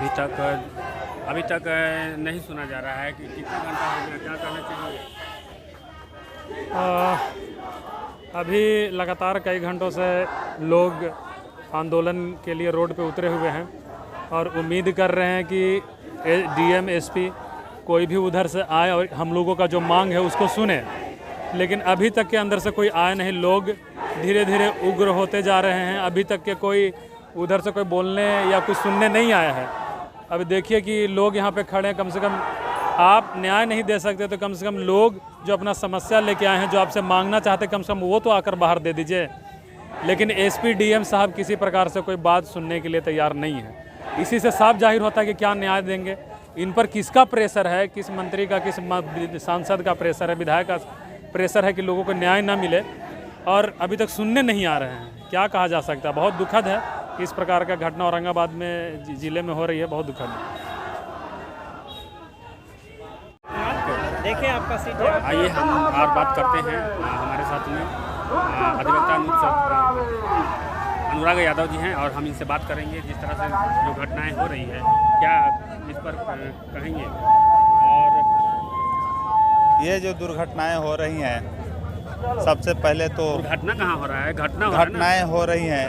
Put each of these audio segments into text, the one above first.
अभी तक नहीं सुना जा रहा है कि कितना घंटा हो गया, क्या करना चाहिए। अभी लगातार कई घंटों से लोग आंदोलन के लिए रोड पे उतरे हुए हैं और उम्मीद कर रहे हैं कि डीएम एसपी कोई भी उधर से आए और हम लोगों का जो मांग है उसको सुने, लेकिन अभी तक के अंदर से कोई आए नहीं। लोग धीरे धीरे उग्र होते जा रहे हैं। अभी तक के कोई उधर से कोई बोलने या कुछ सुनने नहीं आया है। अभी देखिए कि लोग यहाँ पे खड़े हैं। कम से कम आप न्याय नहीं दे सकते तो कम से कम लोग जो अपना समस्या लेके आए हैं, जो आपसे मांगना चाहते, कम से कम वो तो आकर बाहर दे दीजिए। लेकिन एसपी डीएम साहब किसी प्रकार से कोई बात सुनने के लिए तैयार नहीं है। इसी से साफ जाहिर होता है कि क्या न्याय देंगे। इन पर किसका प्रेशर है, किस मंत्री का, किस सांसद का प्रेशर है, विधायक का प्रेशर है कि लोगों को न्याय ना मिले, और अभी तक सुनने नहीं आ रहे हैं। क्या कहा जा सकता है। बहुत दुखद है कि इस प्रकार का घटना औरंगाबाद में ज़िले में हो रही है। बहुत दुखद है। देखिए आपका सीट। आइए हम और बात करते हैं। हमारे साथ में अधिवक्ता अनुराग यादव जी हैं और हम इनसे बात करेंगे जिस तरह से जो घटनाएं हो रही है, क्या इस पर कहेंगे। और ये जो दुर्घटनाएं हो रही हैं, सबसे पहले तो घटना कहाँ हो रहा है, घटनाएं हो रही हैं,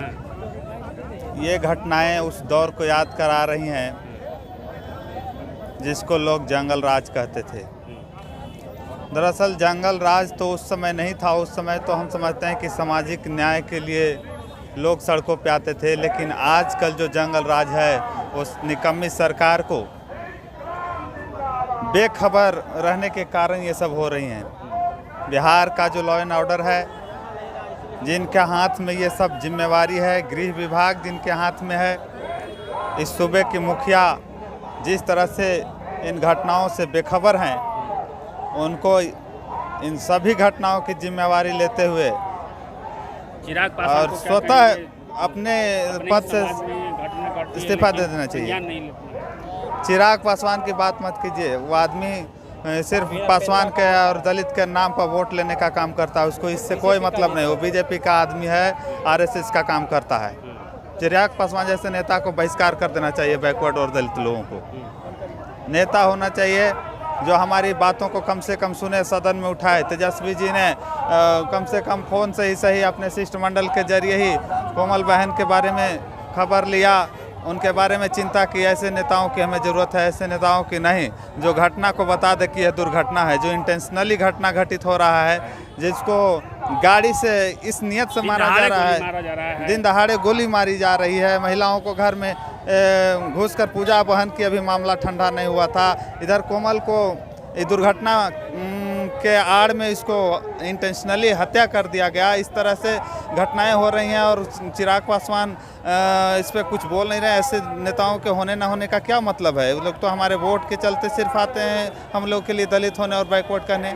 ये घटनाएं उस दौर को याद करा रही हैं जिसको लोग जंगल राज कहते थे। दरअसल जंगल राज तो उस समय नहीं था। उस समय तो हम समझते हैं कि सामाजिक न्याय के लिए लोग सड़कों पे आते थे, लेकिन आजकल जो जंगल राज है उस निकम्मी सरकार को बेखबर रहने के कारण ये सब हो रही हैं। बिहार का जो लॉ एंड ऑर्डर है, जिनके हाथ में ये सब जिम्मेवारी है, गृह विभाग जिनके हाथ में है, इस सूबे के मुखिया जिस तरह से इन घटनाओं से बेखबर हैं, उनको इन सभी घटनाओं की जिम्मेवारी लेते हुए और स्वतः अपने पद से इस्तीफा दे देना चाहिए। चिराग पासवान की बात मत कीजिए। वो आदमी सिर्फ पासवान के और दलित के नाम पर वोट लेने का काम करता है। उसको इससे कोई मतलब नहीं। वो बीजेपी का आदमी है, आरएसएस का काम करता है। चिराग पासवान जैसे नेता को बहिष्कार कर देना चाहिए। बैकवर्ड और दलित लोगों को नेता होना चाहिए जो हमारी बातों को कम से कम सुने, सदन में उठाए। तेजस्वी जी ने कम से कम फ़ोन से ही सही अपने शिष्टमंडल के जरिए ही कोमल बहन के बारे में खबर लिया, उनके बारे में चिंता की। ऐसे नेताओं की हमें ज़रूरत है, ऐसे नेताओं की नहीं जो घटना को बता दे कि यह दुर्घटना है, जो इंटेंशनली घटना घटित हो रहा है, जिसको गाड़ी से इस नियत से मारा जा रहा है, दिन दहाड़े गोली मारी जा रही है। महिलाओं को घर में घुसकर पूजा बहन की अभी मामला ठंडा नहीं हुआ था। इधर कोमल को ये दुर्घटना के आड़ में इसको इंटेंशनली हत्या कर दिया गया। इस तरह से घटनाएं हो रही हैं और चिराग पासवान इस पर कुछ बोल नहीं रहे। ऐसे नेताओं के होने ना होने का क्या मतलब है। वो लोग तो हमारे वोट के चलते सिर्फ आते हैं हम लोग के लिए दलित होने और बैकवर्ड करने।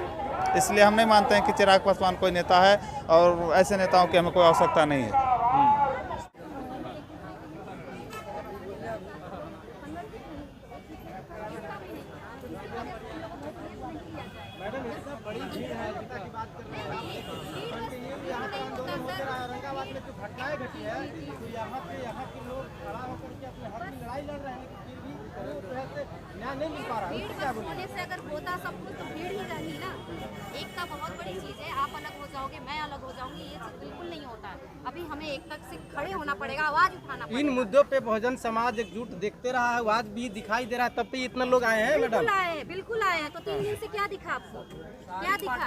इसलिए हम नहीं मानते हैं कि चिराग पासवान कोई नेता है और ऐसे नेताओं की हमें कोई आवश्यकता नहीं है। औरंगाबाद में जो घटनाएं घटी है, तो यहाँ के लोग खड़ा होकर के अपने हक की लड़ाई लड़ रहे हैं, लेकिन फिर भी न्याय नहीं मिल पा रहा है। भीड़ होने से अगर होता सब कुछ तो भीड़ ही रहनी ना। एकता बहुत बड़ी चीज़ है। आप अलग हो जाओगे, मैं अलग हो जाऊंगी, ये चीज़ बिल्कुल नहीं होता है। अभी हमें एकता से खड़े होना पड़ेगा, आवाज उठाना पड़ेगा। इन मुद्दों पे बहुजन समाज एकजुट देखते रहा है, आज भी दिखाई दे रहा है, तब पे इतना लोग आए हैं। मैडम बिल्कुल आए हैं। तो 3 दिन से क्या दिखा आपको, क्या दिखा।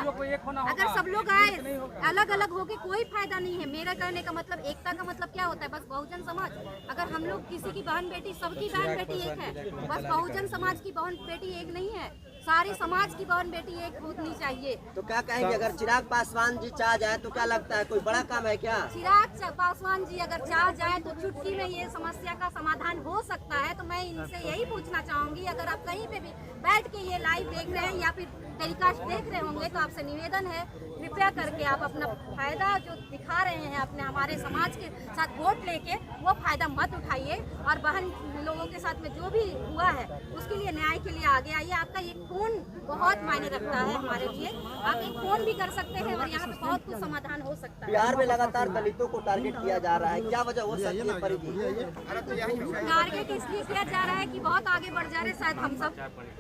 अगर सब लोग आए अलग अलग होके कोई फायदा नहीं है। मेरा कहने का मतलब एकता का मतलब क्या होता है, बस बहुजन समाज। अगर हम लोग किसी की बहन बेटी, सबकी बहन बेटी एक है, बस बहुजन समाज की बहन बेटी एक नहीं है, सारी समाज की बहन बेटी एक होनी चाहिए। तो क्या कहेंगे अगर चिराग पासवान जी चाह जाए तो क्या लगता है कोई बड़ा काम है क्या? चिराग पासवान जी अगर चाह जाए तो चुटकी में ये समस्या का समाधान हो सकता है। तो मैं इनसे यही पूछना चाहूंगी, अगर आप कहीं पे भी बैठ के ये लाइव देख रहे हैं या फिर टेलीकास्ट देख रहे होंगे तो आपसे निवेदन है, कृपया करके आप अपना फायदा जो दिखा रहे हैं अपने हमारे समाज के साथ वोट लेके, वो फायदा मत उठाइए और बहन लोगों के साथ में जो भी हुआ है उसके लिए न्याय के लिए आगे आइए। आपका ये खून बहुत मायने रखता है हमारे लिए, आप एक फोन भी कर सकते हैं और यहाँ पे बहुत कुछ समाधान हो सकता है। बिहार में लगातार दलितों को टारगेट किया जा रहा है, क्या वजह हो सकती है परिधि? टारगेट इसलिए किया जा रहा है कि बहुत आगे बढ़ जा रहे हैं, शायद हम सब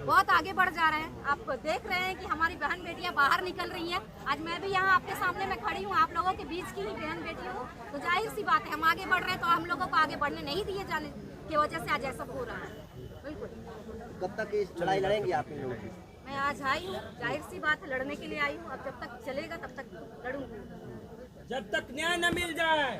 बहुत आगे बढ़ जा रहे हैं। आप देख रहे हैं कि हमारी बहन बेटियां बाहर निकल रही हैं। आज मैं भी यहाँ आपके सामने में खड़ी हूँ, आप लोगों के बीच की ही बहन बेटी हूँ, तो जाहिर सी बात है हम आगे बढ़ रहे हैं, तो हम लोगों को आगे बढ़ने नहीं दिए जाने की वजह से आज ऐसा हो रहा है। बिल्कुल। कब तक इस लड़ाई लड़ेंगे आप इन लोगों की? मैं आज आई हूँ, जाहिर सी बात है लड़ने के लिए आई हूँ, अब जब तक चलेगा तब तक लड़ूंगी, जब तक न्याय न मिल जाए।